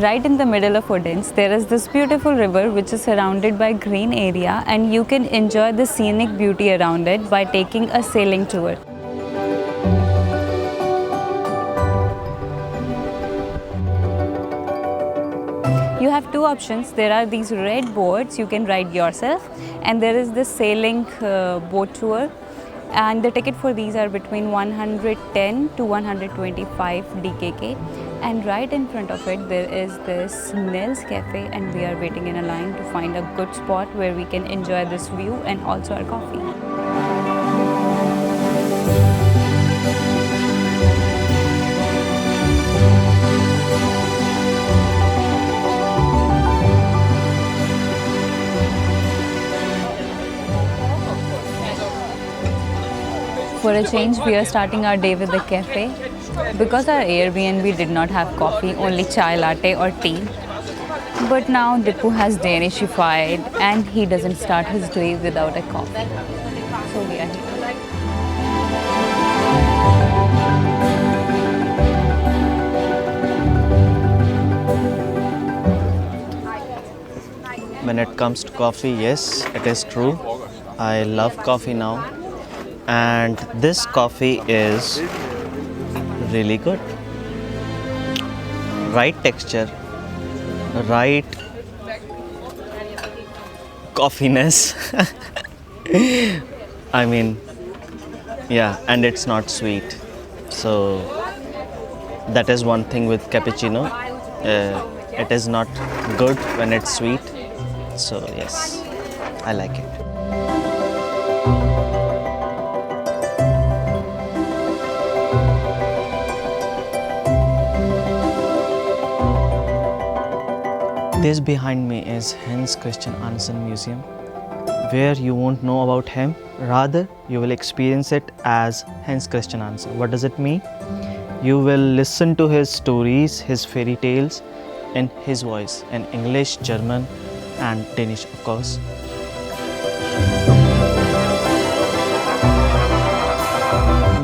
Right in the middle of Odense, there is this beautiful river which is surrounded by green area, and you can enjoy the scenic beauty around it by taking a sailing tour. You have two options. There are these red boats you can ride yourself, and there is this sailing boat tour, and the ticket for these are between 110 to 125 DKK. And right in front of it there is this Nils cafe, and we are waiting in a line to find a good spot where we can enjoy this view and also our coffee. For a change, we are starting our day with the cafe. Because our Airbnb did not have coffee, only chai latte or tea. But now Dipu has Danishified and he doesn't start his day without a coffee. So we are here. When it comes to coffee, yes, it is true. I love coffee now. And this coffee is really good. Right texture, right coffeeness. I mean, yeah, and it's not sweet. So that is one thing with cappuccino. It is not good when it's sweet. So yes, I like it. This behind me is Hans Christian Andersen Museum, where you won't know about him, rather you will experience it as Hans Christian Andersen. What does it mean? You will listen to his stories, his fairy tales in his voice, in English, German and Danish of course.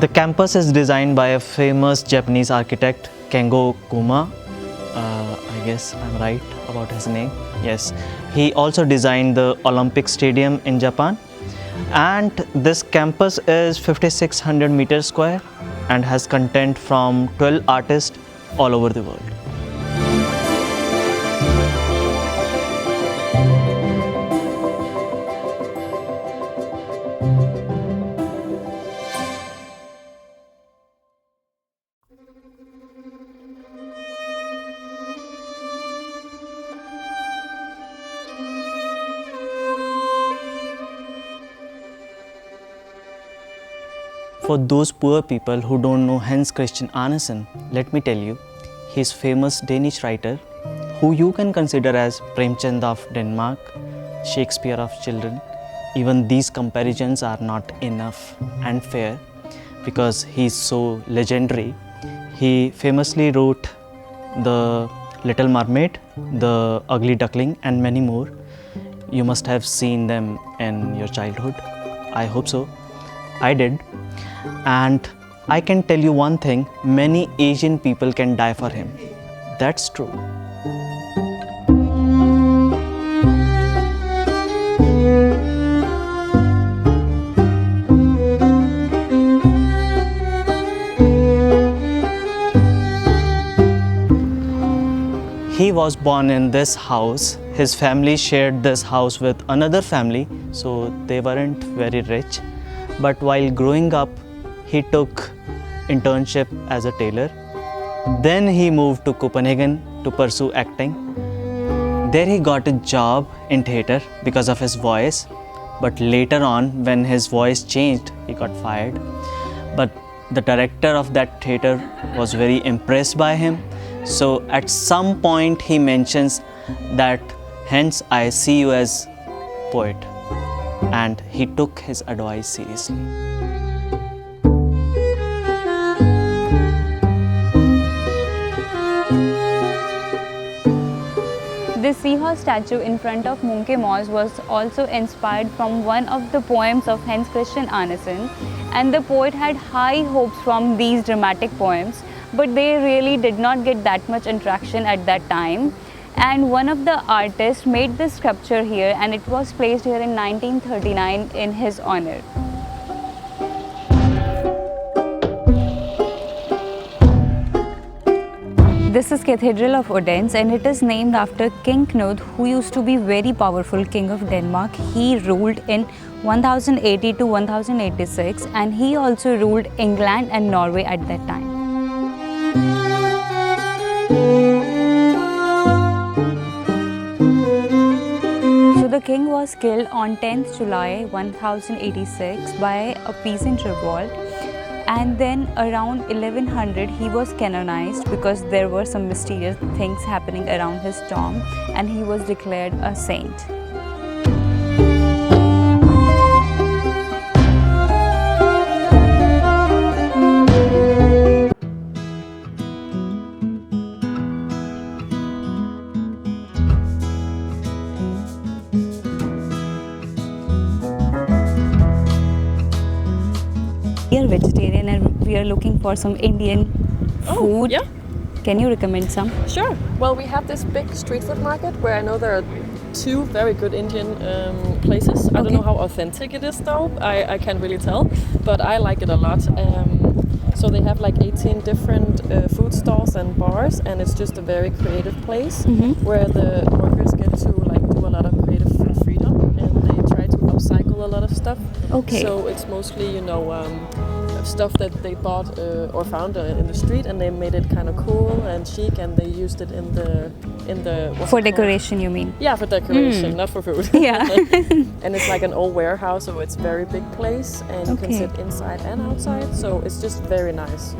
The campus is designed by a famous Japanese architect, Kengo Kuma. I guess I'm right about his name. Yes, he also designed the Olympic Stadium in Japan. And this campus is 5,600 meters square and has content from 12 artists all over the world. For those poor people who don't know Hans Christian Andersen, let me tell you, he is famous Danish writer who you can consider as Premchand of Denmark, Shakespeare of children. Even these comparisons are not enough and fair because he is so legendary. He famously wrote The Little Mermaid, The Ugly Duckling and many more. You must have seen them in your childhood. I hope so. I did. And I can tell you one thing, many Asian people can die for him. That's true. He was born in this house. His family shared this house with another family, so they weren't very rich. But while growing up, he took internship as a tailor. Then he moved to Copenhagen to pursue acting. There he got a job in theatre because of his voice. But later on, when his voice changed, he got fired. But the director of that theatre was very impressed by him. So at some point he mentions that, hence I see you as poet. And he took his advice seriously. The seahorse statue in front of Munke Mose was also inspired from one of the poems of Hans Christian Andersen, and the poet had high hopes from these dramatic poems. but they really did not get that much interaction at that time. And one of the artists made this sculpture here, and it was placed here in 1939 in his honor. This is Cathedral of Odense, and it is named after King Knud, who used to be very powerful king of Denmark. He ruled in 1080 to 1086, and he also ruled England and Norway at that time. So the king was killed on 10th July 1086 by a peasant revolt. And then around 1100 he was canonized because there were some mysterious things happening around his tomb, and he was declared a saint. We are vegetarian and we are looking for some Indian food. Yeah. Can you recommend some? Sure. Well, we have this big street food market where I know there are 2 very good Indian places. I don't know how authentic it is though. I can't really tell, but I like it a lot. So they have like 18 different food stalls and bars, and it's just a very creative place where the workers get to like do a lot of creative freedom, and they try to upcycle a lot of stuff. Okay. So it's mostly, you know, stuff that they bought or found in the street, and they made it kind of cool and chic, and they used it in the For decoration, you mean? Yeah, for decoration, not for food. Yeah. And it's like an old warehouse, so it's very big place, and you can sit inside and outside, so it's just very nice.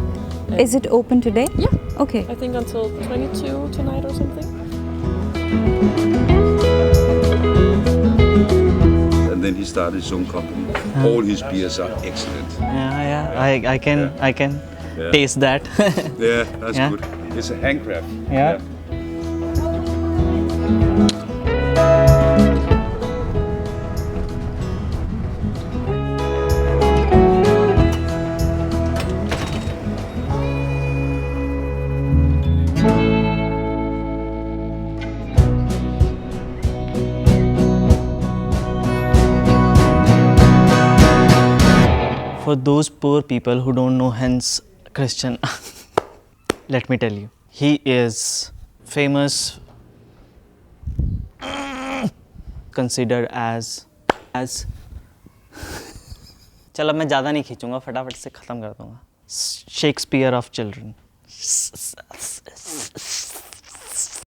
And Is it open today? Yeah. Okay. I think until 22 tonight or something. And then he started his own company. All his beers are excellent. Yeah. I can taste that. Yeah, that's Yeah. good. It's a handcraft. Yeah. For those poor people who don't know Hans Christian, let me tell you, he is famous, considered as चलो मैं ज़्यादा नहीं खींचूंगा, फटाफट से ख़त्म कर दूंगा. Shakespeare of children.